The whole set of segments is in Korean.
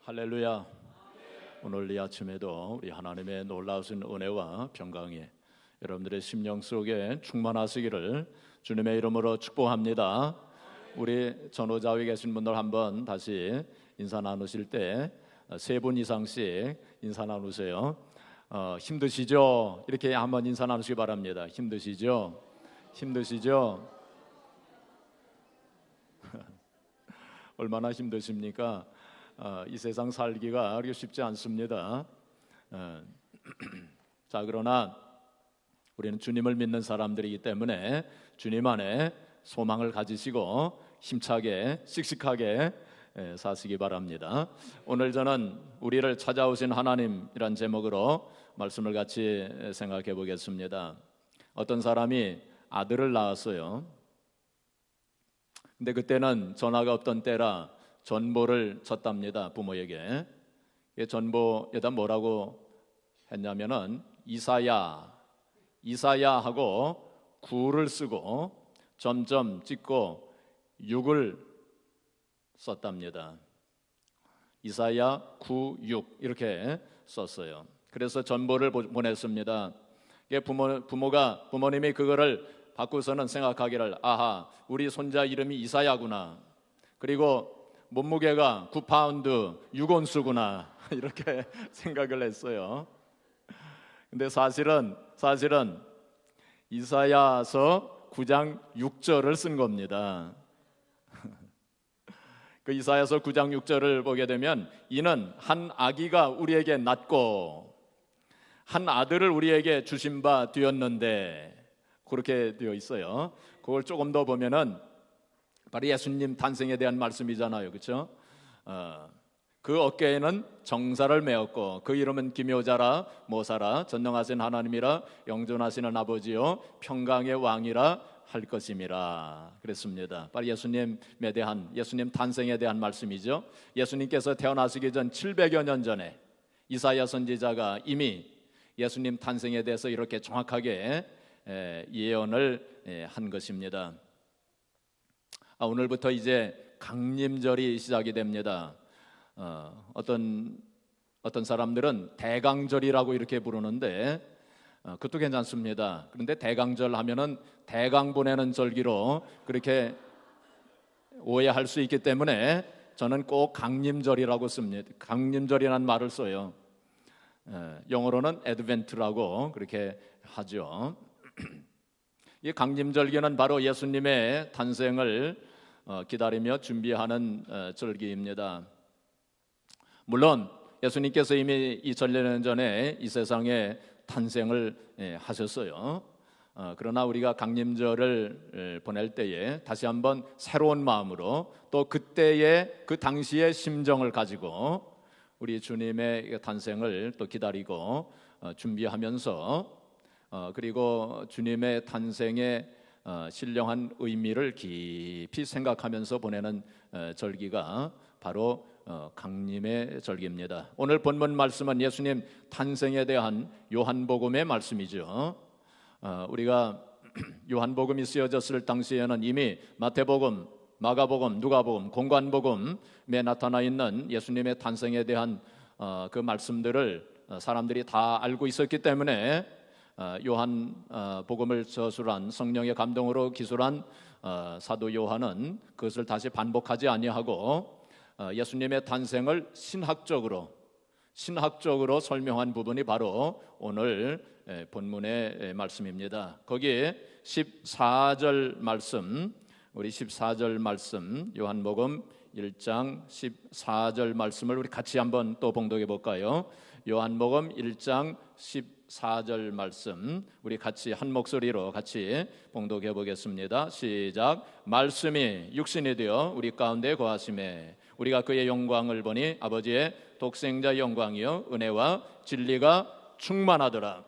할렐루야. 오늘 이 아침에도 우리 하나님의 놀라우신 은혜와 평강이 여러분들의 심령 속에 충만하시기를 주님의 이름으로 축복합니다. 우리 전후좌우에 계신 분들 한번 다시 인사 나누실 때 세 분 이상씩 인사 나누세요. 힘드시죠? 이렇게 한번 인사 나누시기 바랍니다. 힘드시죠? 힘드시죠? 얼마나 힘드십니까? 이 세상 살기가 그렇게 쉽지 않습니다. 자, 그러나 우리는 주님을 믿는 사람들이기 때문에 주님 안에 소망을 가지시고 힘차게 씩씩하게 사시기 바랍니다. 오늘 저는 우리를 찾아오신 하나님이란 제목으로 말씀을 같이 생각해 보겠습니다. 어떤 사람이 아들을 낳았어요. 근데 그때는 전화가 없던 때라 전보를 쳤답니다. 부모에게. 전보에다 뭐라고 했냐면은 이사야 하고 구를 쓰고 점점 찍고 6을 썼답니다. 이사야 9, 6 이렇게 썼어요. 그래서 전보를 보냈습니다. 부모님이 그거를 받고서는 생각하기를, 아하, 우리 손자 이름이 이사야구나, 그리고 몸무게가 9파운드 6온수구나 이렇게 생각을 했어요. 근데 사실은 이사야서 9장 6절을 쓴 겁니다. 그 이사야서 9장 6절을 보게 되면, 이는 한 아기가 우리에게 낳고 한 아들을 우리에게 주신 바 되었는데, 그렇게 되어 있어요. 그걸 조금 더 보면은 바로 예수님 탄생에 대한 말씀이잖아요, 그렇죠? 그 어깨에는 정사를 메었고 그 이름은 기묘자라 모사라 전능하신 하나님이라 영존하시는 아버지요 평강의 왕이라 할 것임이라 그랬습니다. 바로 예수님에 대한, 예수님 탄생에 대한 말씀이죠. 예수님께서 태어나시기 전 700여 년 전에 이사야 선지자가 이미 예수님 탄생에 대해서 이렇게 정확하게 예언을 한 것입니다. 오늘부터 이제 강림절이 시작이 됩니다. 어떤 사람들은 대강절이라고 이렇게 부르는데 그것도 괜찮습니다. 그런데 대강절 하면은 대강 보내는 절기로 그렇게 오해할 수 있기 때문에 저는 꼭 강림절이라고 씁니다. 강림절이라는 말을 써요. 영어로는 애드벤트라고 그렇게 하죠. 이 강림절기는 바로 예수님의 탄생을 기다리며 준비하는 절기입니다. 물론 예수님께서 이미 2000년 전에 이 세상에 탄생을 하셨어요. 그러나 우리가 강림절을 보낼 때에 다시 한번 새로운 마음으로 또 그때의 그 당시의 심정을 가지고 우리 주님의 탄생을 또 기다리고 준비하면서 그리고 주님의 탄생의 신령한 의미를 깊이 생각하면서 보내는 절기가 바로 강림의 절기입니다. 오늘 본문 말씀은 예수님 탄생에 대한 요한복음의 말씀이죠. 우리가 요한복음이 쓰여졌을 당시에는 이미 마태복음, 마가복음, 누가복음, 공관복음에 나타나 있는 예수님의 탄생에 대한 그 말씀들을 사람들이 다 알고 있었기 때문에 요한 복음을 저술한, 성령의 감동으로 기술한 사도 요한은 그것을 다시 반복하지 아니하고 예수님의 탄생을 신학적으로 설명한 부분이 바로 오늘 본문의 말씀입니다. 거기에 14절 말씀, 우리 14절 말씀, 요한복음 1장 14절 말씀을 우리 같이 한번 또 봉독해 볼까요? 요한복음 1장 14절 말씀 우리 같이 한 목소리로 같이 봉독해 보겠습니다. 시작. 말씀이 육신이 되어 우리 가운데 거하심에 우리가 그의 영광을 보니 아버지의 독생자 영광이요 은혜와 진리가 충만하더라.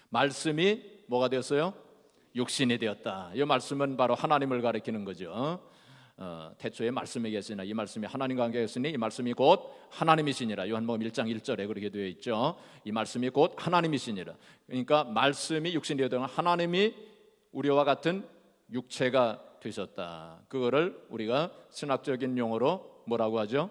말씀이 뭐가 되었어요? 육신이 되었다. 이 말씀은 바로 하나님을 가리키는 거죠. 태초에 말씀이 계시나 이 말씀이 하나님과 함께 계시니 이 말씀이 곧 하나님이시니라. 요한복음 1장 1절에 그렇게 되어 있죠. 이 말씀이 곧 하나님이시니라. 그러니까 말씀이 육신이 되었다. 하나님이 우리와 같은 육체가 되셨다. 그거를 우리가 신학적인 용어로 뭐라고 하죠?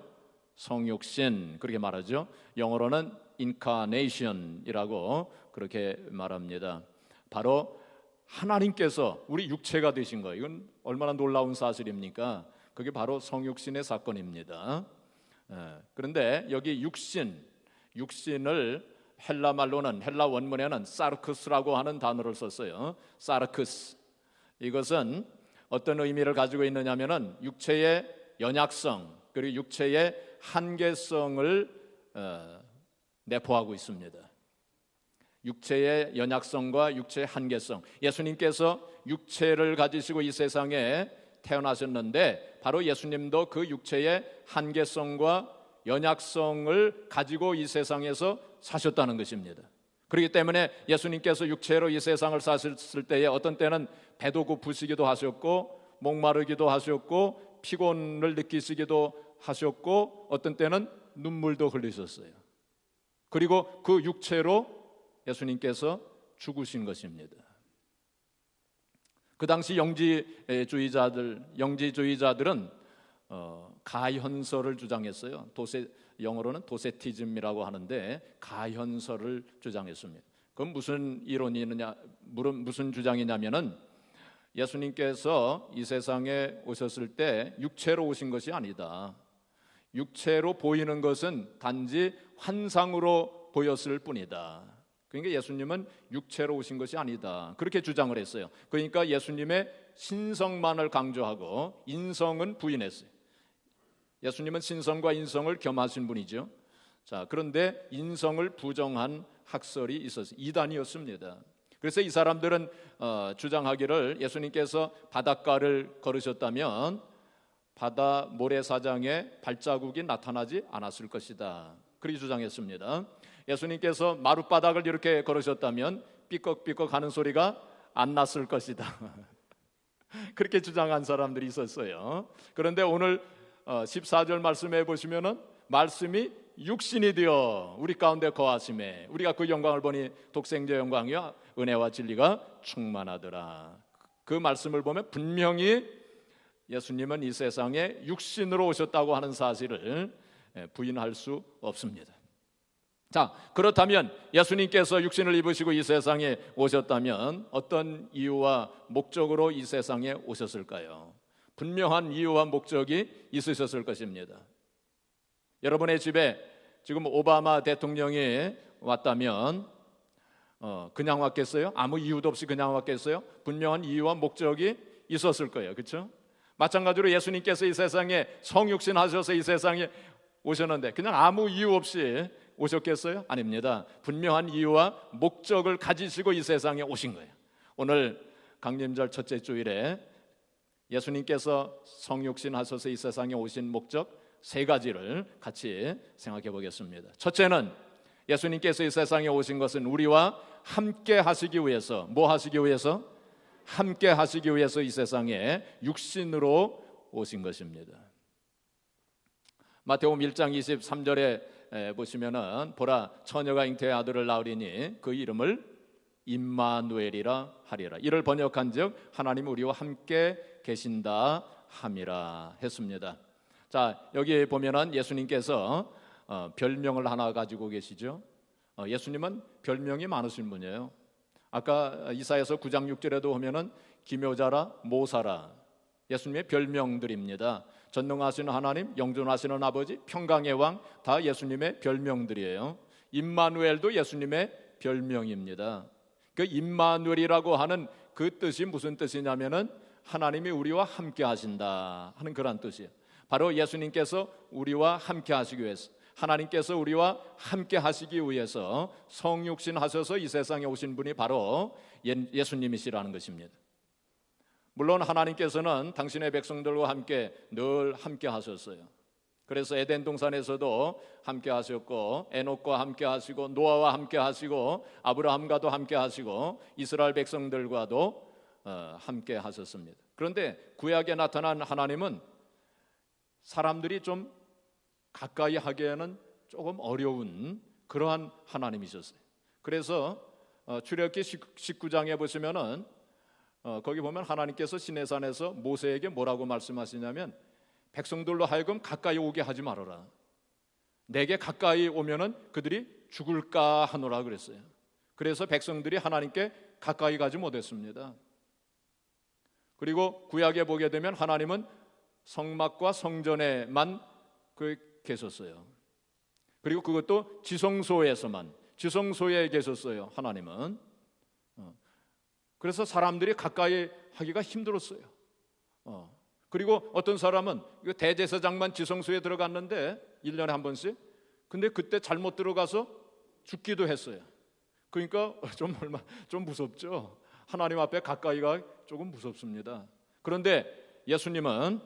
성육신 그렇게 말하죠. 영어로는 incarnation이라고 그렇게 말합니다. 바로 하나님께서 우리 육체가 되신 거예요. 이건 얼마나 놀라운 사실입니까? 그게 바로 성육신의 사건입니다. 그런데 여기 육신을 헬라 말로는, 헬라 원문에는 사르크스라고 하는 단어를 썼어요. 사르크스. 이것은 어떤 의미를 가지고 있느냐면은 육체의 연약성 그리고 육체의 한계성을 내포하고 있습니다. 육체의 연약성과 육체의 한계성. 예수님께서 육체를 가지시고 이 세상에 태어나셨는데 바로 예수님도 그 육체의 한계성과 연약성을 가지고 이 세상에서 사셨다는 것입니다. 그렇기 때문에 예수님께서 육체로 이 세상을 사셨을 때에 어떤 때는 배도 고프시기도 하셨고 목마르기도 하셨고 피곤을 느끼시기도 하셨고 어떤 때는 눈물도 흘리셨어요. 그리고 그 육체로 예수님께서 죽으신 것입니다. 그 당시 영지주의자들은 가현설을 주장했어요. 영어로는 도세티즘이라고 하는데 가현설을 주장했습니다. 그건 무슨 이론이느냐, 무슨 주장이냐면은 예수님께서 이 세상에 오셨을 때 육체로 오신 것이 아니다. 육체로 보이는 것은 단지 환상으로 보였을 뿐이다. 그러니까 예수님은 육체로 오신 것이 아니다. 그렇게 주장을 했어요. 그러니까 예수님의 신성만을 강조하고 인성은 부인했어요. 예수님은 신성과 인성을 겸하신 분이죠. 자, 그런데 인성을 부정한 학설이 있었어요. 이단이었습니다. 그래서 이 사람들은 주장하기를 예수님께서 바닷가를 걸으셨다면 바다 모래사장에 발자국이 나타나지 않았을 것이다. 그렇게 주장했습니다. 예수님께서 마룻바닥을 이렇게 걸으셨다면 삐걱삐걱 하는 소리가 안 났을 것이다. 그렇게 주장한 사람들이 있었어요. 그런데 오늘 14절 말씀해 보시면은 말씀이 육신이 되어 우리 가운데 거하심에 우리가 그 영광을 보니 독생자 영광이와 은혜와 진리가 충만하더라. 그 말씀을 보면 분명히 예수님은 이 세상에 육신으로 오셨다고 하는 사실을 부인할 수 없습니다. 자, 그렇다면 예수님께서 육신을 입으시고 이 세상에 오셨다면 어떤 이유와 목적으로 이 세상에 오셨을까요? 분명한 이유와 목적이 있으셨을 것입니다. 여러분의 집에 지금 오바마 대통령이 왔다면 그냥 왔겠어요? 아무 이유도 없이 그냥 왔겠어요? 분명한 이유와 목적이 있었을 거예요. 그렇죠? 마찬가지로 예수님께서 이 세상에 성육신 하셔서 이 세상에 오셨는데 그냥 아무 이유 없이 오셨겠어요? 아닙니다. 분명한 이유와 목적을 가지시고 이 세상에 오신 거예요. 오늘 강림절 첫째 주일에 예수님께서 성육신 하셔서 이 세상에 오신 목적 세 가지를 같이 생각해 보겠습니다. 첫째는 예수님께서 이 세상에 오신 것은 우리와 함께 하시기 위해서, 뭐 하시기 위해서? 함께 하시기 위해서 이 세상에 육신으로 오신 것입니다. 마태복음 1장 23절에 보시면은 보라 처녀가 잉태의 아들을 낳으리니 그 이름을 임마누엘이라 하리라. 이를 번역한즉 하나님 우리와 함께 계신다 함이라 했습니다. 자, 여기 보면은 예수님께서 별명을 하나 가지고 계시죠. 예수님은 별명이 많으신 분이에요. 아까 이사야서 9장 6절에도 보면은 기묘자라 모사라 예수님의 별명들입니다. 전능하시는 하나님, 영존하시는 아버지, 평강의 왕 다 예수님의 별명들이에요. 임마누엘도 예수님의 별명입니다. 그 임마누엘이라고 하는 그 뜻이 무슨 뜻이냐면은 하나님이 우리와 함께 하신다 하는 그런 뜻이에요. 바로 예수님께서 우리와 함께 하시기 위해서, 하나님께서 우리와 함께 하시기 위해서 성육신 하셔서 이 세상에 오신 분이 바로 예수님이시라는 것입니다. 물론 하나님께서는 당신의 백성들과 함께 늘 함께 하셨어요. 그래서 에덴 동산에서도 함께 하셨고 에녹과 함께 하시고 노아와 함께 하시고 아브라함과도 함께 하시고 이스라엘 백성들과도 함께 하셨습니다. 그런데 구약에 나타난 하나님은 사람들이 좀 가까이 하기에는 조금 어려운 그러한 하나님이셨어요. 그래서 출애굽기 19장에 보시면은 거기 보면 하나님께서 시내산에서 모세에게 뭐라고 말씀하시냐면 백성들로 하여금 가까이 오게 하지 말아라. 내게 가까이 오면은 그들이 죽을까 하노라 그랬어요. 그래서 백성들이 하나님께 가까이 가지 못했습니다. 그리고 구약에 보게 되면 하나님은 성막과 성전에만 계셨어요. 그리고 그것도 지성소에 계셨어요. 하나님은. 그래서 사람들이 가까이 하기가 힘들었어요. 그리고 어떤 사람은 대제사장만 지성소에 들어갔는데 1년에 한 번씩, 근데 그때 잘못 들어가서 죽기도 했어요. 그러니까 좀 무섭죠. 하나님 앞에 가까이가 조금 무섭습니다. 그런데 예수님은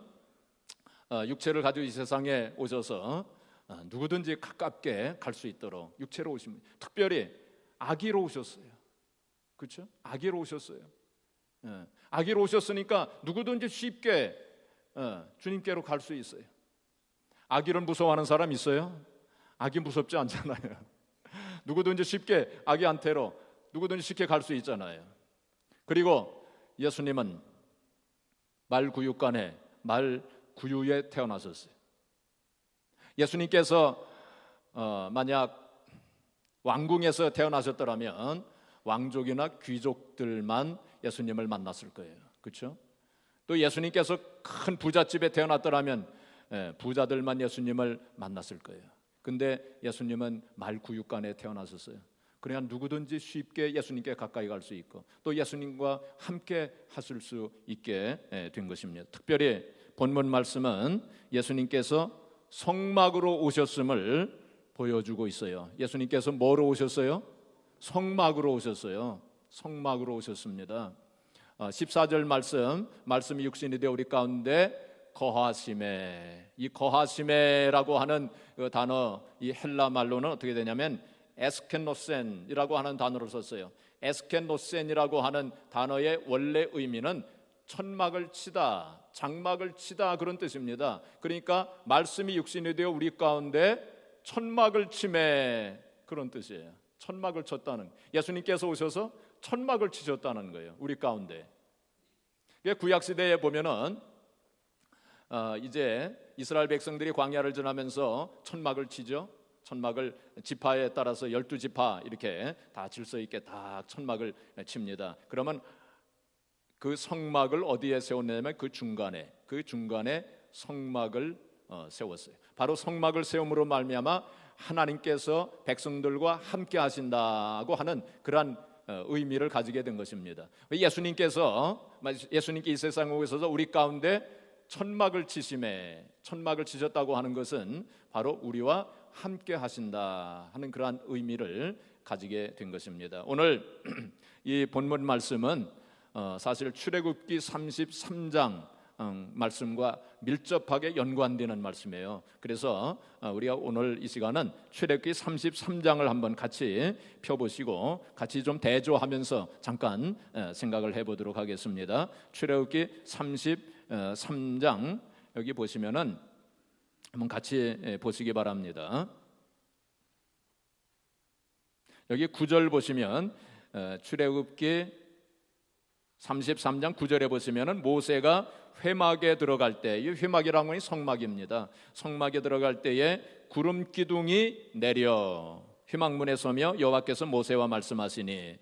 육체를 가지고 이 세상에 오셔서 누구든지 가깝게 갈 수 있도록 육체로 오신, 특별히 아기로 오셨어요. 그렇죠? 아기로 오셨어요. 아기로 오셨으니까 누구든지 쉽게 주님께로 갈 수 있어요. 아기를 무서워하는 사람 있어요? 아기 무섭지 않잖아요. 누구든지 쉽게 아기한테로 누구든지 쉽게 갈 수 있잖아요. 그리고 예수님은 말구유간에 말구유에 태어나셨어요. 예수님께서 만약 왕궁에서 태어나셨더라면 왕족이나 귀족들만 예수님을 만났을 거예요. 그렇죠? 또 예수님께서 큰 부잣집에 태어났더라면 부자들만 예수님을 만났을 거예요. 근데 예수님은 말구유간에 태어나셨어요. 그러니까 누구든지 쉽게 예수님께 가까이 갈 수 있고 또 예수님과 함께 하실 수 있게 된 것입니다. 특별히 본문 말씀은 예수님께서 성막으로 오셨음을 보여주고 있어요. 예수님께서 뭐로 오셨어요? 성막으로 오셨어요. 성막으로 오셨습니다. 14절 말씀이 육신이 되어 우리 가운데 거하심에, 이 거하심에라고 하는 그 단어, 이 헬라 말로는 어떻게 되냐면 에스켄노센이라고 하는 단어를 썼어요. 에스켄노센이라고 하는 단어의 원래 의미는 천막을 치다, 장막을 치다, 그런 뜻입니다. 그러니까 말씀이 육신이 되어 우리 가운데 천막을 치매, 그런 뜻이에요. 천막을 쳤다는, 예수님께서 오셔서 천막을 치셨다는 거예요. 우리 가운데. 구약 시대에 보면은 이제 이스라엘 백성들이 광야를 지나면서 천막을 치죠. 천막을 지파에 따라서 12지파 이렇게 다 질서 있게 다 천막을 칩니다. 그러면 그 성막을 어디에 세웠냐면 그 중간에 성막을 세웠어요. 바로 성막을 세움으로 말미암아 하나님께서 백성들과 함께 하신다고 하는 그러한 의미를 가지게 된 것입니다. 예수님께 이 세상에 오셔서 우리 가운데 천막을 치셨다고 하는 것은 바로 우리와 함께 하신다 하는 그러한 의미를 가지게 된 것입니다. 오늘 이 본문 말씀은 사실 출애굽기 33장 말씀과 밀접하게 연관되는 말씀이에요. 그래서 우리가 오늘 이 시간은 출애굽기 33장을 한번 같이 펴보시고 같이 좀 대조하면서 잠깐 생각을 해보도록 하겠습니다. 출애굽기 33장 여기 보시면은 한번 같이 보시기 바랍니다. 여기 9절 보시면 출애굽기 33장 9절에 보시면은 모세가 회막에 들어갈 때, 이 회막이라는 건 성막입니다. 성막에 들어갈 때에 구름 기둥이 내려 회막문에 서며 여호와께서 모세와 말씀하시니,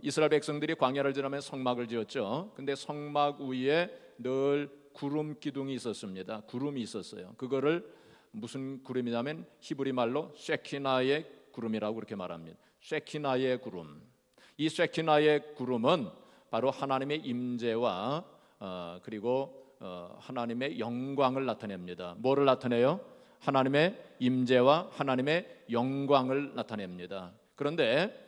이스라엘 백성들이 광야를 지나면 성막을 지었죠. 근데 성막 위에 늘 구름 기둥이 있었습니다. 구름이 있었어요. 그거를 무슨 구름이냐면 히브리 말로 쉐키나의 구름이라고 그렇게 말합니다. 쉐키나의 구름. 이 쉐키나의 구름은 바로 하나님의 임재와 그리고 하나님의 영광을 나타냅니다. 뭐를 나타내요? 하나님의 임재와 하나님의 영광을 나타냅니다. 그런데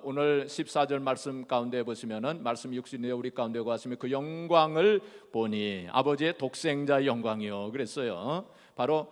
오늘 14절 말씀 가운데 보시면은 말씀 육신이 우리 가운데 가시면 그 영광을 보니 아버지의 독생자의 영광이요 그랬어요. 바로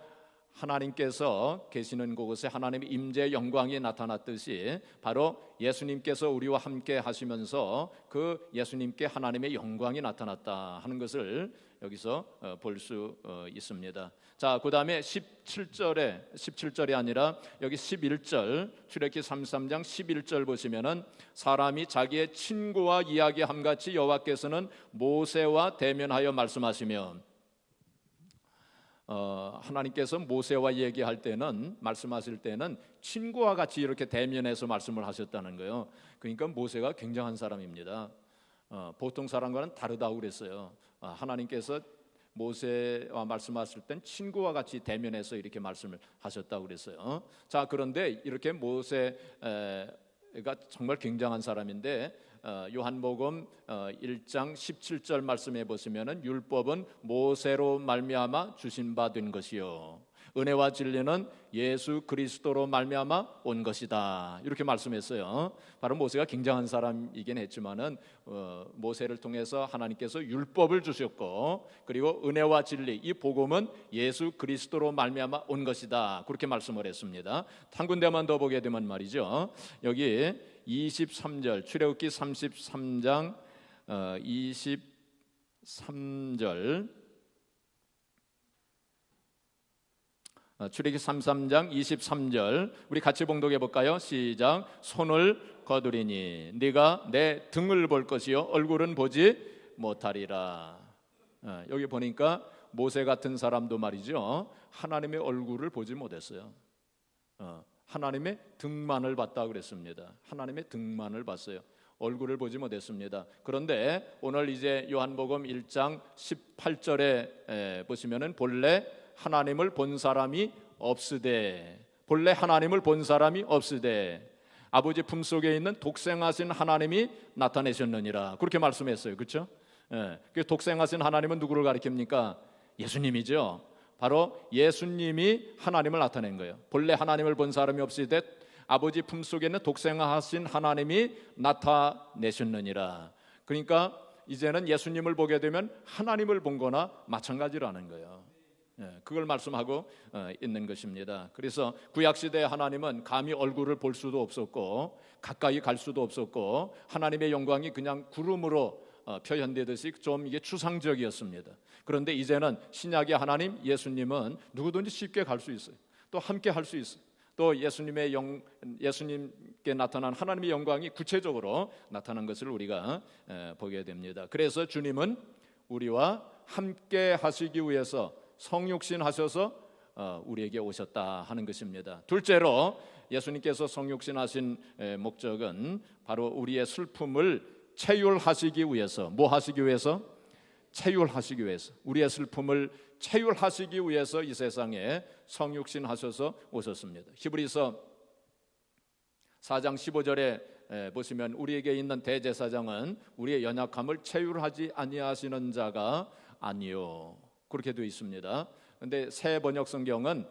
하나님께서 계시는 곳에 하나님의 임재의 영광이 나타났듯이 바로 예수님께서 우리와 함께 하시면서 그 예수님께 하나님의 영광이 나타났다 하는 것을 여기서 볼 수 있습니다. 자, 그 다음에 17절이 아니라 여기 11절, 출애굽기 33장 11절 보시면은 사람이 자기의 친구와 이야기함같이 여호와께서는 모세와 대면하여 말씀하시며, 하나님께서 모세와 얘기할 때는, 말씀하실 때는 친구와 같이 이렇게 대면해서 말씀을 하셨다는 거예요. 그러니까 모세가 굉장한 사람입니다. 보통 사람과는 다르다고 그랬어요. 하나님께서 모세와 말씀하실 땐 친구와 같이 대면해서 이렇게 말씀을 하셨다고 그랬어요. 자, 그런데 이렇게 모세가 정말 굉장한 사람인데, 요한복음 1장 17절 말씀해 보시면은 율법은 모세로 말미암아 주신 바 된 것이요 은혜와 진리는 예수 그리스도로 말미암아 온 것이다, 이렇게 말씀했어요. 바로 모세가 굉장한 사람이긴 했지만은 모세를 통해서 하나님께서 율법을 주셨고, 그리고 은혜와 진리, 이 복음은 예수 그리스도로 말미암아 온 것이다, 그렇게 말씀을 했습니다. 한 군데만 더 보게 되면 말이죠, 여기 23절, 출애굽기 33장 23절, 출애굽기 33장 23절, 우리 같이 봉독해 볼까요? 시작. 손을 거두리니 네가 내 등을 볼 것이요 얼굴은 보지 못하리라. 여기 보니까 모세 같은 사람도 말이죠, 하나님의 얼굴을 보지 못했어요. 하나님의 등만을 봤다 그랬습니다. 하나님의 등만을 봤어요. 얼굴을 보지 못했습니다. 그런데 오늘 이제 요한복음 1장 18절에 보시면은 본래 하나님을 본 사람이 없으되, 본래 하나님을 본 사람이 없으되 아버지 품속에 있는 독생하신 하나님이 나타내셨느니라, 그렇게 말씀했어요. 그렇죠? 그 독생하신 하나님은 누구를 가리킵니까? 예수님이죠. 바로 예수님이 하나님을 나타낸 거예요. 본래 하나님을 본 사람이 없으되 아버지 품속에 있는 독생하신 하나님이 나타내셨느니라. 그러니까 이제는 예수님을 보게 되면 하나님을 본 거나 마찬가지라는 거예요. 그걸 말씀하고 있는 것입니다. 그래서 구약시대의 하나님은 감히 얼굴을 볼 수도 없었고 가까이 갈 수도 없었고, 하나님의 영광이 그냥 구름으로 표현되듯이 좀 이게 추상적이었습니다. 그런데 이제는 신약의 하나님 예수님은 누구든지 쉽게 갈 수 있어요. 또 함께 할 수 있어요. 또 예수님께 나타난 하나님의 영광이 구체적으로 나타난 것을 우리가 보게 됩니다. 그래서 주님은 우리와 함께 하시기 위해서 성육신 하셔서 우리에게 오셨다 하는 것입니다. 둘째로 예수님께서 성육신 하신 목적은 바로 우리의 슬픔을 체휼하시기 위해서, 뭐 하시기 위해서? 체휼하시기 위해서, 우리의 슬픔을 체휼하시기 위해서 이 세상에 성육신 하셔서 오셨습니다. 히브리서 4장 15절에 보시면 우리에게 있는 대제사장은 우리의 연약함을 체휼하지 아니하시는 자가 아니요, 그렇게 되어 있습니다. 그런데 새 번역 성경은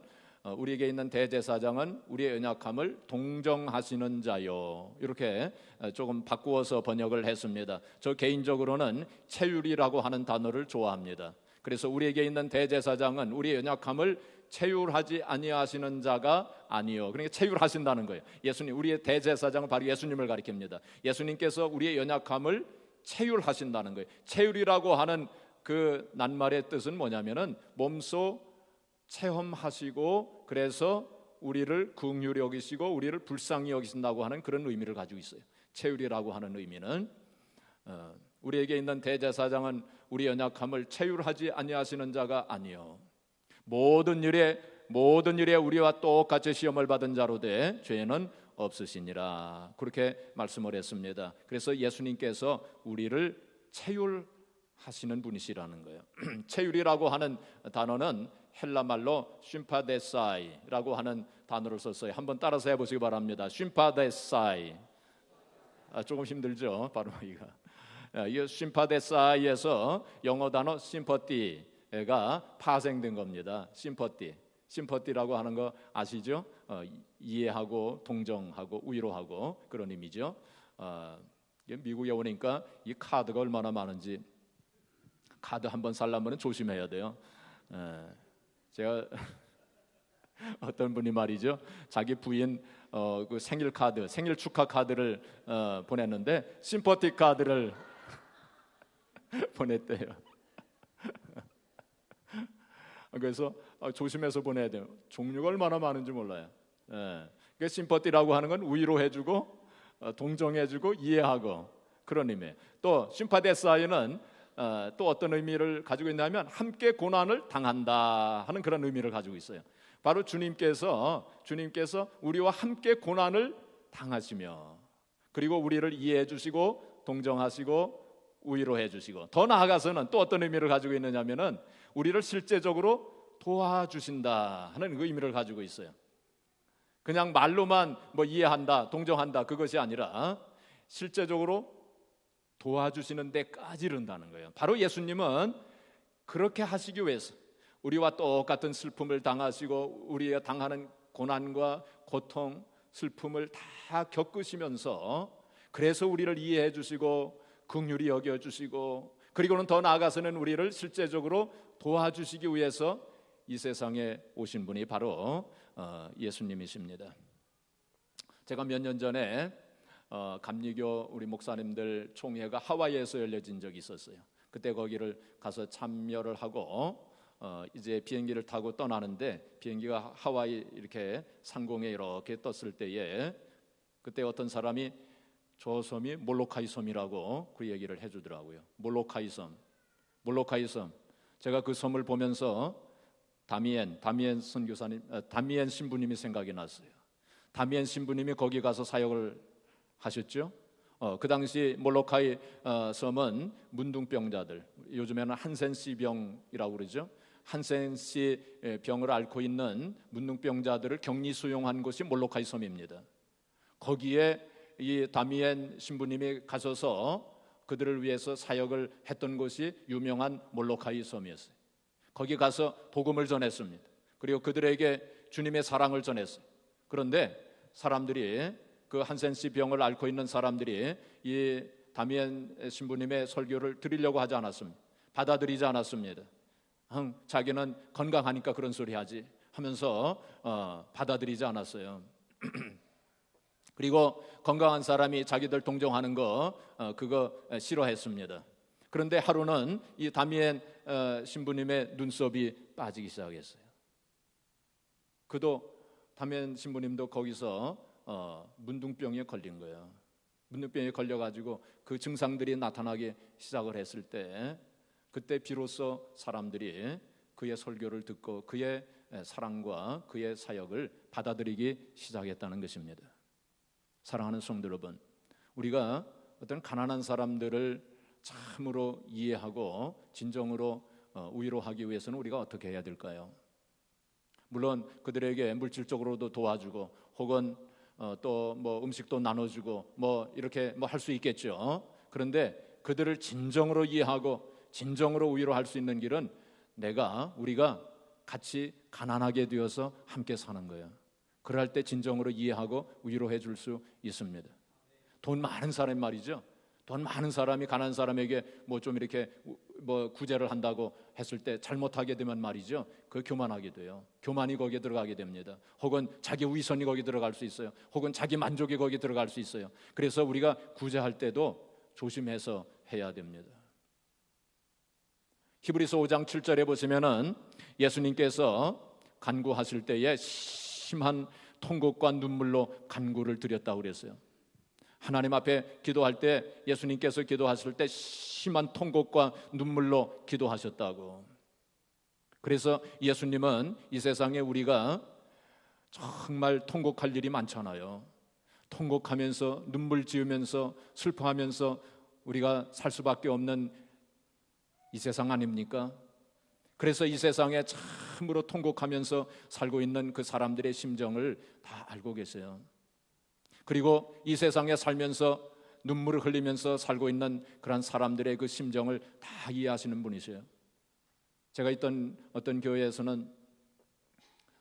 우리에게 있는 대제사장은 우리의 연약함을 동정하시는 자요, 이렇게 조금 바꾸어서 번역을 했습니다. 저 개인적으로는 체휼이라고 하는 단어를 좋아합니다. 그래서 우리에게 있는 대제사장은 우리의 연약함을 체휼하지 아니하시는 자가 아니요, 그러니까 체휼하신다는 거예요. 예수님, 우리의 대제사장은 바로 예수님을 가리킵니다. 예수님께서 우리의 연약함을 체휼하신다는 거예요. 체휼이라고 하는 그 낱말의 뜻은 뭐냐면은 몸소 체험하시고, 그래서 우리를 긍휼히 여기시고 우리를 불쌍히 여기신다고 하는 그런 의미를 가지고 있어요. 체휼이라고 하는 의미는 우리에게 있는 대제사장은 우리 연약함을 체휼하지 아니하시는 자가 아니요, 모든 일에 우리와 똑같이 시험을 받은 자로 돼 죄는 없으시니라, 그렇게 말씀을 했습니다. 그래서 예수님께서 우리를 체휼하시는 분이시라는 거예요. 체휼이라고 하는 단어는 헬라 말로 쉼파데사이라고 하는 단어를 썼어요. 한번 따라서 해보시기 바랍니다. 쉼파데사이. 조금 힘들죠, 발음하기가. 이 쉼파데사이에서 영어 단어 심퍼티가 파생된 겁니다. 심퍼티라고 하는 거 아시죠? 이해하고 동정하고 위로하고 그런 의미죠. 미국에 오니까 이 카드가 얼마나 많은지, 카드 한번 살려면 조심해야 돼요. 제가 어떤 분이 말이죠, 자기 부인 그 생일 축하 카드를 보냈는데 심퍼티 카드를 보냈대요. 그래서 조심해서 보내야 돼요. 종류가 얼마나 많은지 몰라요. 그 심퍼티라고 하는 건 위로해주고 동정해주고 이해하고 그런 의미. 또 심파데사이는 또 어떤 의미를 가지고 있냐면 함께 고난을 당한다 하는 그런 의미를 가지고 있어요. 바로 주님께서 우리와 함께 고난을 당하시며 그리고 우리를 이해해 주시고 동정하시고 위로해 주시고 더 나아가서는 또 어떤 의미를 가지고 있느냐면은 우리를 실제적으로 도와주신다 하는 그 의미를 가지고 있어요. 그냥 말로만 뭐 이해한다, 동정한다 그것이 아니라 실제적으로 도와주시는 데까지 이른다는 거예요. 바로 예수님은 그렇게 하시기 위해서 우리와 똑같은 슬픔을 당하시고 우리가 당하는 고난과 고통, 슬픔을 다 겪으시면서 그래서 우리를 이해해 주시고 긍휼히 여겨 주시고 그리고는 더 나아가서는 우리를 실제적으로 도와주시기 위해서 이 세상에 오신 분이 바로 예수님이십니다. 제가 몇 년 전에 감리교 우리 목사님들 총회가 하와이에서 열려진 적이 있었어요. 그때 거기를 가서 참여를 하고 이제 비행기를 타고 떠나는데 비행기가 하와이 이렇게 상공에 이렇게 떴을 때에 그때 어떤 사람이 저 섬이 몰로카이 섬이라고 그 얘기를 해주더라고요. 몰로카이 섬. 제가 그 섬을 보면서 다미엔 선교사님, 다미엔 신부님이 생각이 났어요. 다미엔 신부님이 거기 가서 사역을 하셨죠. 그 당시 몰로카이 섬은 문둥병자들, 요즘에는 한센씨 병이라고 그러죠. 한센씨 병을 앓고 있는 문둥병자들을 격리 수용한 곳이 몰로카이 섬입니다. 거기에 이 다미엔 신부님이 가셔서 그들을 위해서 사역을 했던 곳이 유명한 몰로카이 섬이었어요. 거기 가서 복음을 전했습니다. 그리고 그들에게 주님의 사랑을 전했어요. 그런데 사람들이 그 한센씨 병을 앓고 있는 사람들이 이 다미엔 신부님의 설교를 들으려고 하지 않았습니다. 받아들이지 않았습니다. 자기는 건강하니까 그런 소리 하지 하면서 받아들이지 않았어요. 그리고 건강한 사람이 자기들 동정하는 거 그거 싫어했습니다. 그런데 하루는 이 다미엔 신부님의 눈썹이 빠지기 시작했어요. 그도 다미엔 신부님도 거기서 문둥병에 걸린 거예요. 문둥병에 걸려가지고 그 증상들이 나타나기 시작을 했을 때 그때 비로소 사람들이 그의 설교를 듣고 그의 사랑과 그의 사역을 받아들이기 시작했다는 것입니다. 사랑하는 성도 여러분, 우리가 어떤 가난한 사람들을 참으로 이해하고 진정으로 위로하기 위해서는 우리가 어떻게 해야 될까요? 물론 그들에게 물질적으로도 도와주고 혹은 또 뭐 음식도 나눠주고 뭐 이렇게 뭐 할 수 있겠죠. 그런데 그들을 진정으로 이해하고 진정으로 위로할 수 있는 길은 우리가 같이 가난하게 되어서 함께 사는 거예요. 그럴 때 진정으로 이해하고 위로해 줄 수 있습니다. 돈 많은 사람 말이죠. 돈 많은 사람이 가난한 사람에게 뭐 좀 이렇게 뭐 구제를 한다고 했을 때 잘못하게 되면 말이죠. 그 교만하게 돼요. 교만이 거기에 들어가게 됩니다. 혹은 자기 위선이 거기 들어갈 수 있어요. 혹은 자기 만족이 거기 들어갈 수 있어요. 그래서 우리가 구제할 때도 조심해서 해야 됩니다. 히브리서 5장 7절에 보시면은 예수님께서 간구하실 때에 심한 통곡과 눈물로 간구를 드렸다고 그랬어요. 하나님 앞에 기도할 때 예수님께서 기도하실 때 심한 통곡과 눈물로 기도하셨다고. 그래서 예수님은 이 세상에 우리가 정말 통곡할 일이 많잖아요. 통곡하면서 눈물 지으면서 슬퍼하면서 우리가 살 수밖에 없는 이 세상 아닙니까? 그래서 이 세상에 참으로 통곡하면서 살고 있는 그 사람들의 심정을 다 알고 계세요. 그리고 이 세상에 살면서 눈물을 흘리면서 살고 있는 그런 사람들의 그 심정을 다 이해하시는 분이세요. 제가 있던 어떤 교회에서는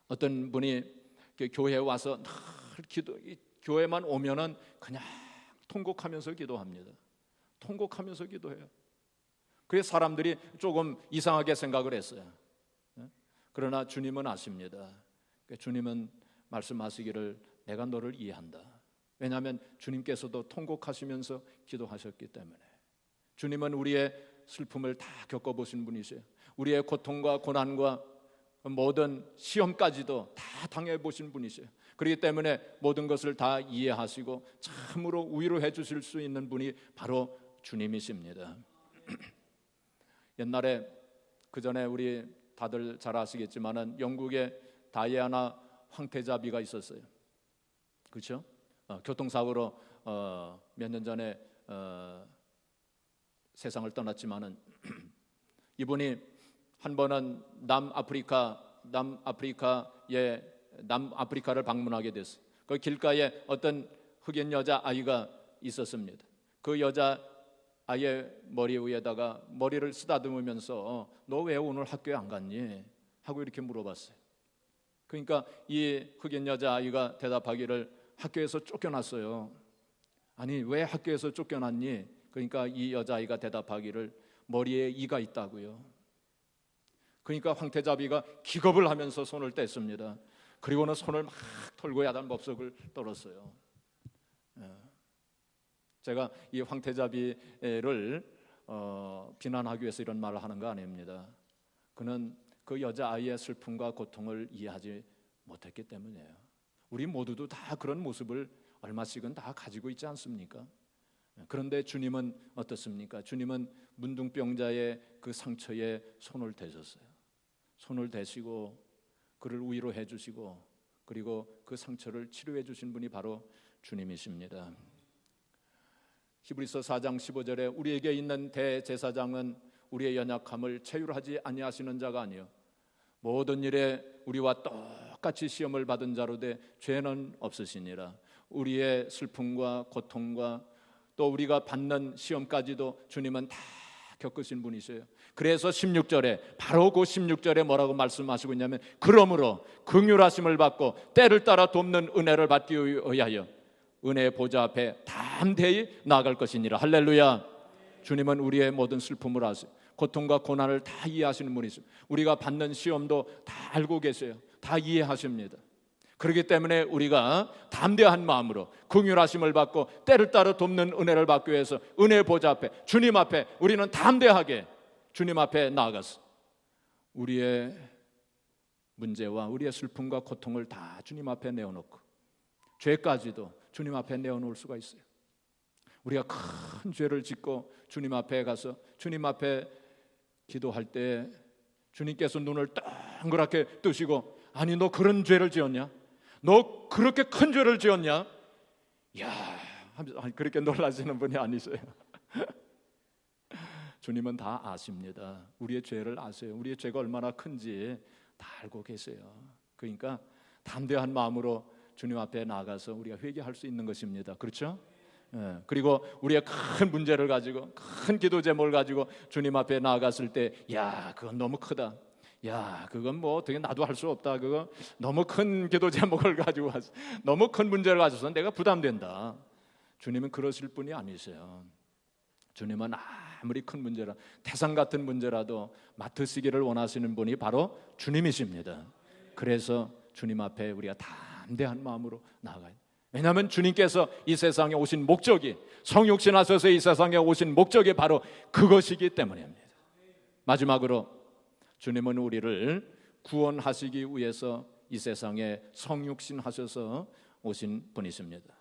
어떤 분이 교회에 와서 늘 교회만 오면은 그냥 통곡하면서 기도합니다. 통곡하면서 기도해요. 그래서 사람들이 조금 이상하게 생각을 했어요. 그러나 주님은 아십니다. 주님은 말씀하시기를 내가 너를 이해한다. 왜냐하면 주님께서도 통곡하시면서 기도하셨기 때문에. 주님은 우리의 슬픔을 다 겪어보신 분이세요. 우리의 고통과 고난과 모든 시험까지도 다 당해보신 분이세요. 그렇기 때문에 모든 것을 다 이해하시고 참으로 위로해 주실 수 있는 분이 바로 주님이십니다. 옛날에 그 전에 우리 다들 잘 아시겠지만은 영국에 다이애나 황태자비가 있었어요. 그렇죠? 교통사고로 몇 년 전에 세상을 떠났지만은 이분이 한 번은 남아프리카를 방문하게 됐어요. 그 길가에 어떤 흑인 여자 아이가 있었습니다. 그 여자 아이의 머리 위에다가 머리를 쓰다듬으면서 너 왜 오늘 학교에 안 갔니? 하고 이렇게 물어봤어요. 그러니까 이 흑인 여자 아이가 대답하기를 학교에서 쫓겨났어요. 아니 왜 학교에서 쫓겨났니? 그러니까 이 여자아이가 대답하기를 머리에 이가 있다고요. 그러니까 황태자비가 기겁을 하면서 손을 뗐습니다. 그리고는 손을 막 털고 야단 법석을 떨었어요. 제가 이 황태자비를 비난하기 위해서 이런 말을 하는 거 아닙니다. 그는 그 여자아이의 슬픔과 고통을 이해하지 못했기 때문이에요. 우리 모두도 다 그런 모습을 얼마씩은 다 가지고 있지 않습니까? 그런데 주님은 어떻습니까? 주님은 문둥병자의 그 상처에 손을 대셨어요. 손을 대시고 그를 위로해 주시고 그리고 그 상처를 치료해 주신 분이 바로 주님이십니다. 히브리서 4장 15절에 우리에게 있는 대제사장은 우리의 연약함을 체휼하지 아니하시는 자가 아니요 모든 일에 우리와 똑같이 시험을 받은 자로 돼 죄는 없으시니라. 우리의 슬픔과 고통과 또 우리가 받는 시험까지도 주님은 다 겪으신 분이세요. 그래서 16절에 바로 그 16절에 뭐라고 말씀하시고 있냐면 그러므로 긍휼하심을 받고 때를 따라 돕는 은혜를 받기 위하여 은혜의 보좌 앞에 담대히 나아갈 것이니라. 할렐루야. 주님은 우리의 모든 슬픔을 아세요. 고통과 고난을 다 이해하시는 분이세요. 우리가 받는 시험도 다 알고 계세요. 다 이해하십니다. 그렇기 때문에 우리가 담대한 마음으로 긍휼하심을 받고 때를 따라 돕는 은혜를 받기 위해서 은혜의 보좌 앞에 주님 앞에 우리는 담대하게 주님 앞에 나아가서 우리의 문제와 우리의 슬픔과 고통을 다 주님 앞에 내어놓고 죄까지도 주님 앞에 내어놓을 수가 있어요. 우리가 큰 죄를 짓고 주님 앞에 가서 주님 앞에 기도할 때 주님께서 눈을 동그랗게 뜨시고 아니 너 그런 죄를 지었냐? 너 그렇게 큰 죄를 지었냐? 야, 그렇게 놀라시는 분이 아니세요. 주님은 다 아십니다. 우리의 죄를 아세요. 우리의 죄가 얼마나 큰지 다 알고 계세요. 그러니까 담대한 마음으로 주님 앞에 나가서 우리가 회개할 수 있는 것입니다. 그렇죠? 그리고 우리의 큰 문제를 가지고 큰 기도 제목을 가지고 주님 앞에 나아갔을 때 야, 그건 너무 크다. 야, 그건 뭐 어떻게 나도 할 수 없다. 그거 너무 큰 기도 제목을 가지고 와서 너무 큰 문제를 가져서 내가 부담된다. 주님은 그러실 분이 아니세요. 주님은 아무리 큰 문제라 태산 같은 문제라도 맡으시기를 원하시는 분이 바로 주님이십니다. 그래서 주님 앞에 우리가 담대한 마음으로 나아가요. 왜냐하면 주님께서 이 세상에 오신 목적이 성육신 하셔서 이 세상에 오신 목적이 바로 그것이기 때문입니다. 마지막으로 주님은 우리를 구원하시기 위해서 이 세상에 성육신 하셔서 오신 분이십니다.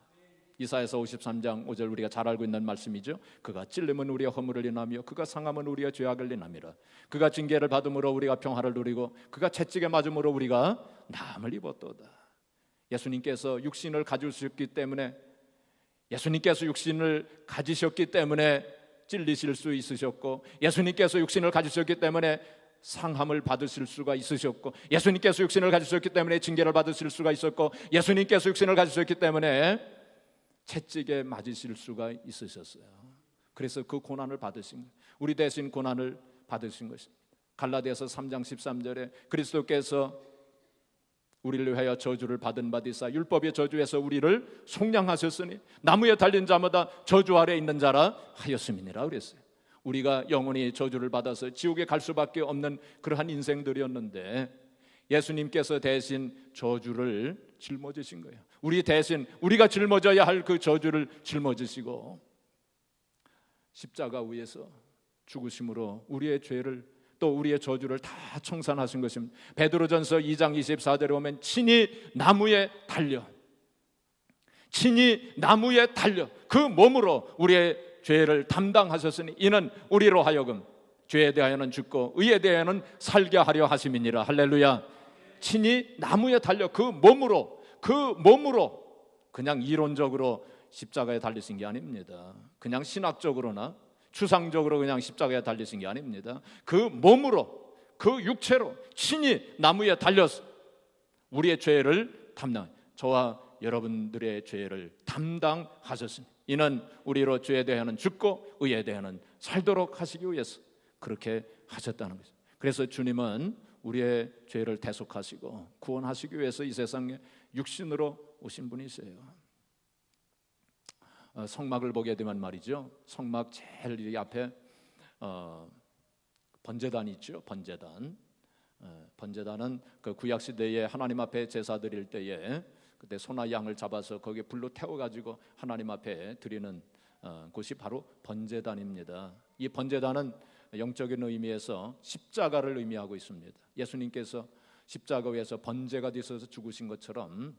이사야서 53장 5절 우리가 잘 알고 있는 말씀이죠. 그가 찔림은 우리의 허물을 인하며 그가 상함은 우리의 죄악을 인함이라. 그가 징계를 받음으로 우리가 평화를 누리고 그가 채찍에 맞음으로 우리가 나음을 입었도다. 예수님께서 육신을 가지셨기 때문에 예수님께서 육신을 가지셨기 때문에 찔리실 수 있으셨고 예수님께서 육신을 가지셨기 때문에 상함을 받으실 수가 있으셨고 예수님께서 육신을 가지셨기 때문에 징계를 받으실 수가 있었고 예수님께서 육신을 가지셨기 때문에 채찍에 맞으실 수가 있으셨어요. 그래서 그 고난을 받으신 거예요. 우리 대신 고난을 받으신 것입니다. 갈라디아서 3장 13절에 그리스도께서 우리를 위하여 저주를 받은 바 되사 율법의 저주에서 우리를 속량하셨으니 나무에 달린 자마다 저주 아래 있는 자라 하였음이니라 그랬어요. 우리가 영원히 저주를 받아서 지옥에 갈 수밖에 없는 그러한 인생들이었는데 예수님께서 대신 저주를 짊어지신 거예요. 우리 대신 우리가 짊어져야 할 그 저주를 짊어지시고 십자가 위에서 죽으심으로 우리의 죄를 또 우리의 저주를 다 청산하신 것입니다. 베드로전서 2장 24절에 보면 친히 나무에 달려 그 몸으로 우리의 죄를 담당하셨으니 이는 우리로 하여금 죄에 대하여는 죽고 의에 대하여는 살게 하려 하심이니라. 할렐루야. 친히 나무에 달려 그 몸으로 그냥 이론적으로 십자가에 달리신 게 아닙니다. 그냥 신학적으로나 추상적으로 그냥 십자가에 달리신 게 아닙니다. 그 몸으로, 그 육체로 친히 나무에 달려서 우리의 죄를 저와 여러분들의 죄를 담당하셨으니 이는 우리로 죄에 대하여는 죽고 의에 대하여는 살도록 하시기 위해서 그렇게 하셨다는 거죠. 그래서 주님은 우리의 죄를 대속하시고 구원하시기 위해서 이 세상에 육신으로 오신 분이세요. 성막을 보게 되면 말이죠, 성막 제일 앞에 번제단이 있죠. 번제단은 그 구약 시대에 하나님 앞에 제사 드릴 때에 그때 소나 양을 잡아서 거기에 불로 태워가지고 하나님 앞에 드리는 곳이 바로 번제단입니다. 이 번제단은 영적인 의미에서 십자가를 의미하고 있습니다. 예수님께서 십자가 위에서 번제가 되셔서 죽으신 것처럼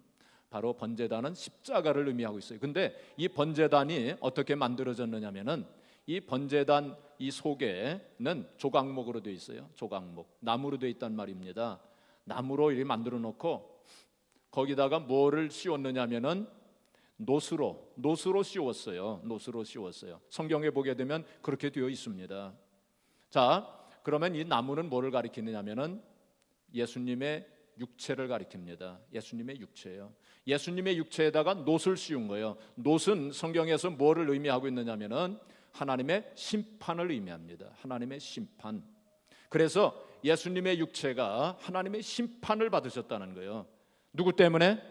바로 번제단은 십자가를 의미하고 있어요. 근데 이 번제단이 어떻게 만들어졌느냐면은 이 번제단 이 속에는 조각목으로 되어 있어요. 조각목, 나무로 되어 있단 말입니다. 나무로 이렇게 만들어 놓고 거기다가 뭐를 씌웠느냐면은 노수로 씌웠어요. 노수로 씌웠어요. 성경에 보게 되면 그렇게 되어 있습니다. 자, 그러면 이 나무는 뭐를 가리키느냐면은 예수님의 육체를 가리킵니다. 예수님의 육체예요. 예수님의 육체에다가 놋을 씌운 거예요. 놋은 성경에서 뭐를 의미하고 있느냐면은 하나님의 심판을 의미합니다. 하나님의 심판. 그래서 예수님의 육체가 하나님의 심판을 받으셨다는 거예요. 누구 때문에?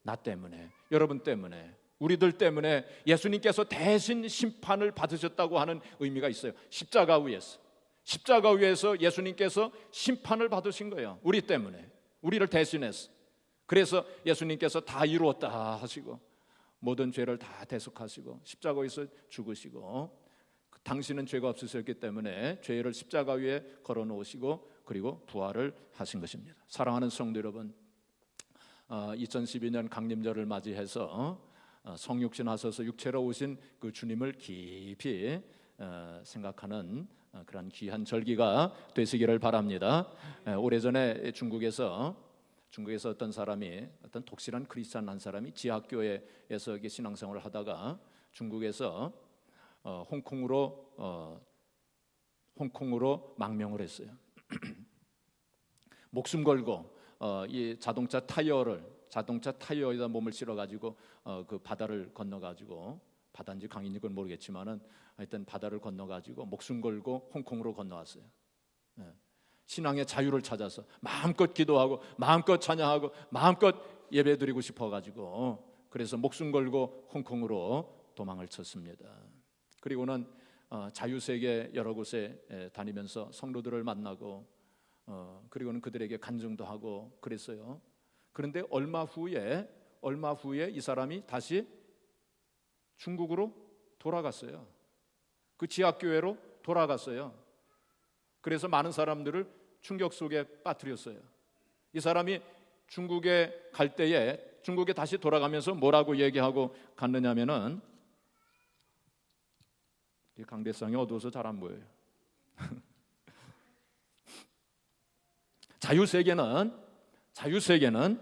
나 때문에, 여러분 때문에, 우리들 때문에 예수님께서 대신 심판을 받으셨다고 하는 의미가 있어요. 십자가 위에서 예수님께서 심판을 받으신 거예요. 우리 때문에, 우리를 대신해서. 그래서 예수님께서 다 이루었다 하시고 모든 죄를 다 대속하시고 십자가에서 죽으시고 당신은 죄가 없으셨기 때문에 죄를 십자가 위에 걸어놓으시고 그리고 부활을 하신 것입니다. 사랑하는 성도 여러분, 2012년 강림절을 맞이해서 성육신 하셔서 육체로 오신 그 주님을 깊이 생각하는 그런 귀한 절기가 되시기를 바랍니다. 오래전에 중국에서 어떤 사람이, 어떤 독실한 크리스찬 한 사람이 지하교회에서 신앙생활을 하다가 중국에서 홍콩으로 망명을 했어요. 목숨 걸고 이 자동차 타이어에다 몸을 실어가지고 그 바다를 건너가지고, 바다인지 강인지 그건 모르겠지만은 하여튼 바다를 건너가지고 목숨 걸고 홍콩으로 건너왔어요. 신앙의 자유를 찾아서 마음껏 기도하고 마음껏 찬양하고 마음껏 예배드리고 싶어가지고 그래서 목숨 걸고 홍콩으로 도망을 쳤습니다. 그리고는 자유세계 여러 곳에 다니면서 성도들을 만나고 그리고는 그들에게 간증도 하고 그랬어요. 그런데 얼마 후에 이 사람이 다시 중국으로 돌아갔어요. 그 지하교회로 돌아갔어요. 그래서 많은 사람들을 충격 속에 빠뜨렸어요. 이 사람이 중국에 갈 때에 중국에 다시 돌아가면서 뭐라고 얘기하고 갔느냐면은, 이 강대상이 어두워서 잘 안 보여요. 자유세계는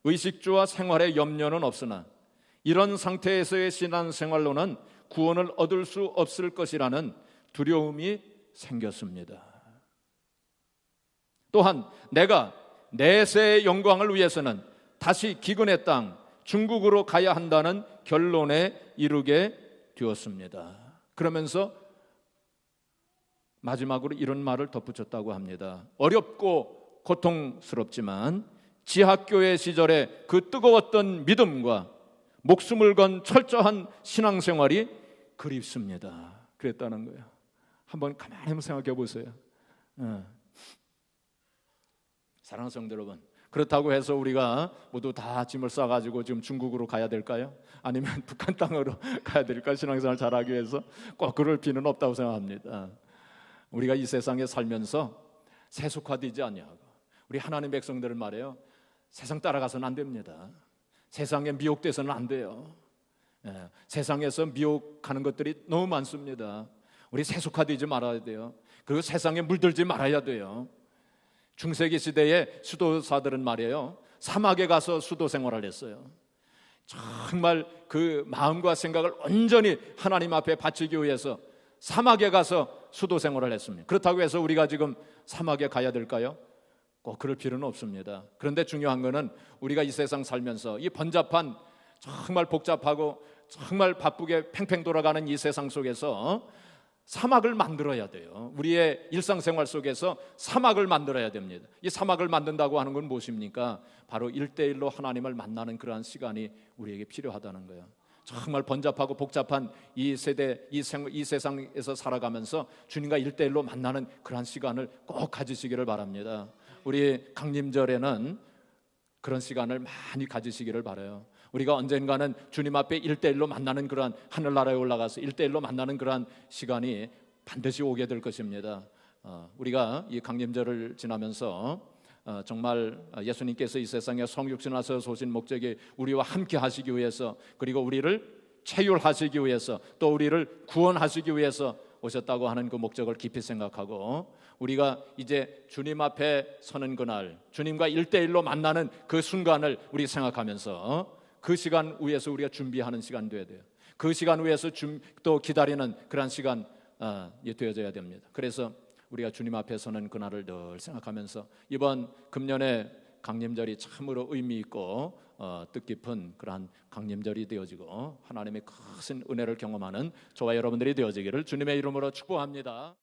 의식주와 생활에 염려는 없으나 이런 상태에서의 신앙생활로는 구원을 얻을 수 없을 것이라는 두려움이 생겼습니다. 또한 내가 내세의 영광을 위해서는 다시 기근의 땅 중국으로 가야 한다는 결론에 이르게 되었습니다. 그러면서 마지막으로 이런 말을 덧붙였다고 합니다. 어렵고 고통스럽지만 지하교회 시절에 그 뜨거웠던 믿음과 목숨을 건 철저한 신앙생활이 그립습니다. 그랬다는 거예요. 한번 가만히 생각해 보세요. 사랑하는 성도 여러분, 그렇다고 해서 우리가 모두 다 짐을 싸가지고 지금 중국으로 가야 될까요? 아니면 북한 땅으로 가야 될까? 신앙생활 잘하기 위해서 꼭 그럴 필요는 없다고 생각합니다. 우리가 이 세상에 살면서 세속화되지 않냐고, 우리 하나님 백성들을 말해요. 세상 따라가서는 안 됩니다. 세상에 미혹돼서는 안 돼요. 세상에서 미혹하는 것들이 너무 많습니다. 우리 세속화되지 말아야 돼요. 그리고 세상에 물들지 말아야 돼요. 중세기 시대의 수도사들은 말이에요, 사막에 가서 수도 생활을 했어요. 정말 그 마음과 생각을 온전히 하나님 앞에 바치기 위해서 사막에 가서 수도 생활을 했습니다. 그렇다고 해서 우리가 지금 사막에 가야 될까요? 꼭 그럴 필요는 없습니다. 그런데 중요한 것은 우리가 이 세상 살면서 이 번잡한, 정말 복잡하고 정말 바쁘게 팽팽 돌아가는 이 세상 속에서 사막을 만들어야 돼요. 우리의 일상생활 속에서 사막을 만들어야 됩니다. 이 사막을 만든다고 하는 건 무엇입니까? 바로 1대1로 하나님을 만나는 그러한 시간이 우리에게 필요하다는 거예요. 정말 번잡하고 복잡한 이 세대, 이 세상에서 살아가면서 주님과 1대1로 만나는 그러한 시간을 꼭 가지시기를 바랍니다. 우리 강림절에는 그런 시간을 많이 가지시기를 바라요. 우리가 언젠가는 주님 앞에 1대1로 만나는 그러한, 하늘나라에 올라가서 1대1로 만나는 그러한 시간이 반드시 오게 될 것입니다. 우리가 이 강림절을 지나면서 정말 예수님께서 이 세상에 성육신 하셔서 오신 목적이 우리와 함께 하시기 위해서, 그리고 우리를 체휼하시기 위해서, 또 우리를 구원하시기 위해서 오셨다고 하는 그 목적을 깊이 생각하고, 우리가 이제 주님 앞에 서는 그날, 주님과 1대1로 만나는 그 순간을 우리 생각하면서 그 시간 위해서 우리가 준비하는 시간 되어야 돼요. 그 시간 위해서 또 기다리는 그런 시간 되어져야 됩니다. 그래서 우리가 주님 앞에 서는 그날을 늘 생각하면서 이번 금년의 강림절이 참으로 의미 있고 뜻깊은 그러한 강림절이 되어지고 하나님의 큰 은혜를 경험하는 저와 여러분들이 되어지기를 주님의 이름으로 축복합니다.